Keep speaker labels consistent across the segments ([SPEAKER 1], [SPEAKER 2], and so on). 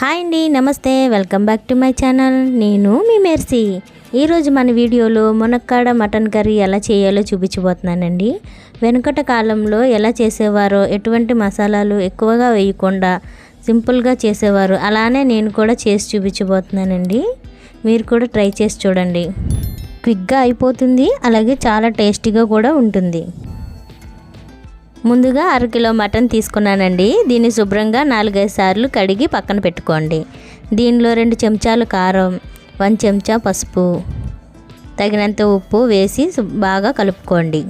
[SPEAKER 1] Hi అండి, నమస్తే. Welcome back to my channel. నేను మీ మెర్సీ. ఈరోజు మన వీడియోలో మునక్కాడ మటన్ కర్రీ ఎలా చేయాలో చూపించబోతున్నానండి. వెనుకట కాలంలో ఎలా చేసేవారో, ఎటువంటి మసాలాలు ఎక్కువగా వేయకుండా సింపుల్గా చేసేవారు. అలానే నేను కూడా చేసి చూపించబోతున్నానండి. మీరు కూడా ట్రై చేసి చూడండి. క్విక్గా అయిపోతుంది, అలాగే చాలా టేస్టీగా కూడా ఉంటుంది. ముందుగా 1/2 కిలో మటన్ తీసుకున్నానండి. దీన్ని శుభ్రంగా 4-5 సార్లు కడిగి పక్కన పెట్టుకోండి. దీనిలో 2 చెంచాలు కారం, 1 చెంచా పసుపు, తగినంత ఉప్పు వేసి బాగా కలుపుకోండి.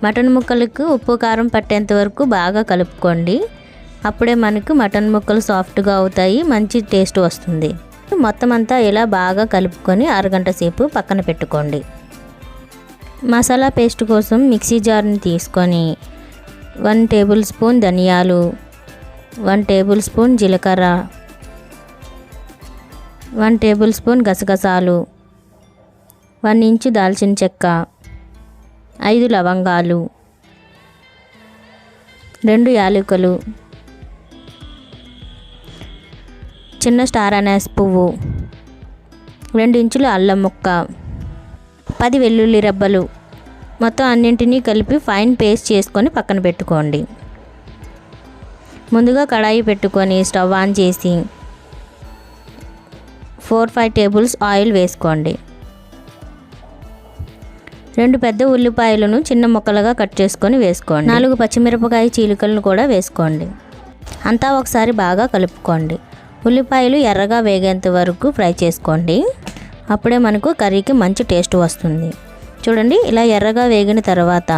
[SPEAKER 1] మటన్ ముక్కలకు ఉప్పు కారం పట్టేంత వరకు బాగా కలుపుకోండి. అప్పుడే మనకు మటన్ ముక్కలు సాఫ్ట్గా అవుతాయి, మంచి టేస్ట్ వస్తుంది. మొత్తం అంతా ఇలా బాగా కలుపుకొని అరగంట సేపు పక్కన పెట్టుకోండి. మసాలా పేస్ట్ కోసం మిక్సీ జార్ని తీసుకొని 1 టేబుల్ స్పూన్ ధనియాలు, 1 టేబుల్ స్పూన్ జీలకర్ర, 1 టేబుల్ స్పూన్ గసగసాలు, 1 ఇంచు దాల్చిన చెక్క, 5 లవంగాలు, 2 యాలకులు, చిన్న స్టార్ అనాస్ పువ్వు, 2 ఇంచుల అల్లం ముక్క, 10 వెల్లుల్లి రెబ్బలు, మొత్తం అన్నింటినీ కలిపి ఫైన్ పేస్ట్ చేసుకొని పక్కన పెట్టుకోండి. ముందుగా కడాయి పెట్టుకొని స్టవ్ ఆన్ చేసి 4-5 టేబుల్స్ ఆయిల్ వేసుకోండి. 2 పెద్ద ఉల్లిపాయలను చిన్న ముక్కలుగా కట్ చేసుకొని వేసుకోండి. 4 పచ్చిమిరపకాయ చీలికలను కూడా వేసుకోండి. అంతా ఒకసారి బాగా కలుపుకోండి. ఉల్లిపాయలు ఎర్రగా వేగేంత వరకు ఫ్రై చేసుకోండి. అప్పుడే మనకు కర్రీకి మంచి టేస్ట్ వస్తుంది. చూడండి, ఇలా ఎర్రగా వేగిన తర్వాత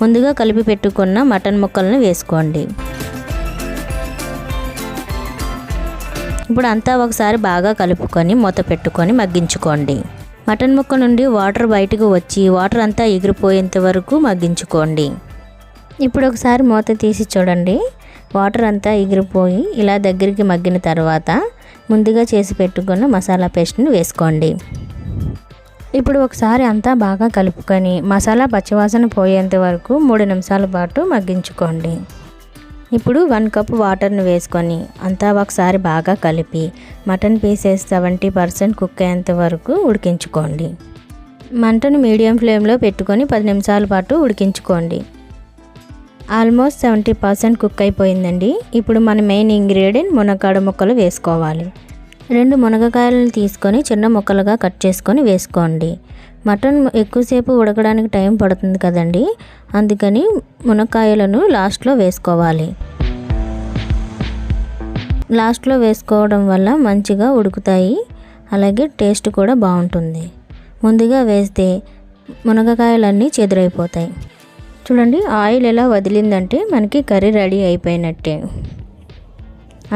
[SPEAKER 1] ముందుగా కలిపి పెట్టుకున్న మటన్ ముక్కలను వేసుకోండి. ఇప్పుడు అంతా ఒకసారి బాగా కలుపుకొని మూత పెట్టుకొని మగ్గించుకోండి. మటన్ ముక్క నుండి వాటర్ బయటకు వచ్చి వాటర్ అంతా ఎగిరిపోయేంత వరకు మగ్గించుకోండి. ఇప్పుడు ఒకసారి మూత తీసి చూడండి, వాటర్ అంతా ఎగిరిపోయి ఇలా దగ్గరికి మగ్గిన తర్వాత ముందుగా చేసి పెట్టుకున్న మసాలా పేస్ట్ని వేసుకోండి. ఇప్పుడు ఒకసారి అంతా బాగా కలుపుకొని మసాలా పచ్చివాసన పోయేంత వరకు 3 నిమిషాల పాటు మగ్గించుకోండి. ఇప్పుడు 1 కప్ వాటర్ని వేసుకొని అంతా ఒకసారి బాగా కలిపి మటన్ పీసెస్ 70% కుక్ అయ్యేంత వరకు ఉడికించుకోండి. మంటను మీడియం ఫ్లేమ్లో పెట్టుకొని 10 నిమిషాల పాటు ఉడికించుకోండి. ఆల్మోస్ట్ 70% కుక్ అయిపోయిందండి. ఇప్పుడు మన మెయిన్ ఇంగ్రీడియంట్ మునక్కాడ ముక్కలు వేసుకోవాలి. 2 మునగకాయలను తీసుకొని చిన్న ముక్కలుగా కట్ చేసుకొని వేసుకోండి. మటన్ ఎక్కువసేపు ఉడకడానికి టైం పడుతుంది కదండి, అందుకని మునక్కాయలను లాస్ట్లో వేసుకోవాలి. లాస్ట్లో వేసుకోవడం వల్ల మంచిగా ఉడుకుతాయి, అలాగే టేస్ట్ కూడా బాగుంటుంది. ముందుగా వేస్తే మునగకాయలన్నీ చెదురైపోతాయి. చూడండి, ఆయిల్ ఎలా వదిలిందంటే మనకి కర్రీ రెడీ అయిపోయినట్టే.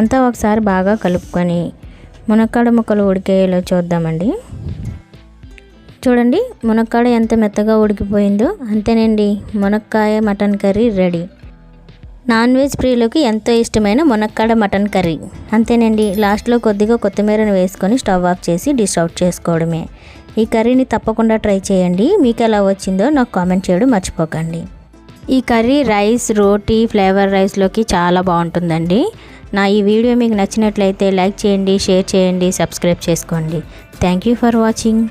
[SPEAKER 1] అంతా ఒకసారి బాగా కలుపుకొని మునక్కాడ ముక్కలు ఉడికేలా చూద్దామండి. చూడండి, మునక్కాడ ఎంత మెత్తగా ఉడికిపోయిందో. అంతేనండి, మునక్కాయ mutton curry ready. Non veg ప్రియులకు ఎంతో ఇష్టమైన మునక్కాడ మటన్ కర్రీ. అంతేనండి, లాస్ట్లో కొద్దిగా కొత్తిమీరను వేసుకొని స్టవ్ ఆఫ్ చేసి డిష్ అవుట్ చేసుకోవడమే. ఈ కర్రీని తప్పకుండా ట్రై చేయండి. మీకు ఎలా వచ్చిందో నాకు కామెంట్ చేయడం మర్చిపోకండి. ఈ కర్రీ రైస్, రోటీ, ఫ్లేవర్ రైస్లోకి చాలా బాగుంటుందండి. నా ఈ వీడియో మీకు నచ్చినట్లయితే లైక్ చేయండి, షేర్ చేయండి, సబ్స్క్రైబ్ చేసుకోండి. Thank you for watching.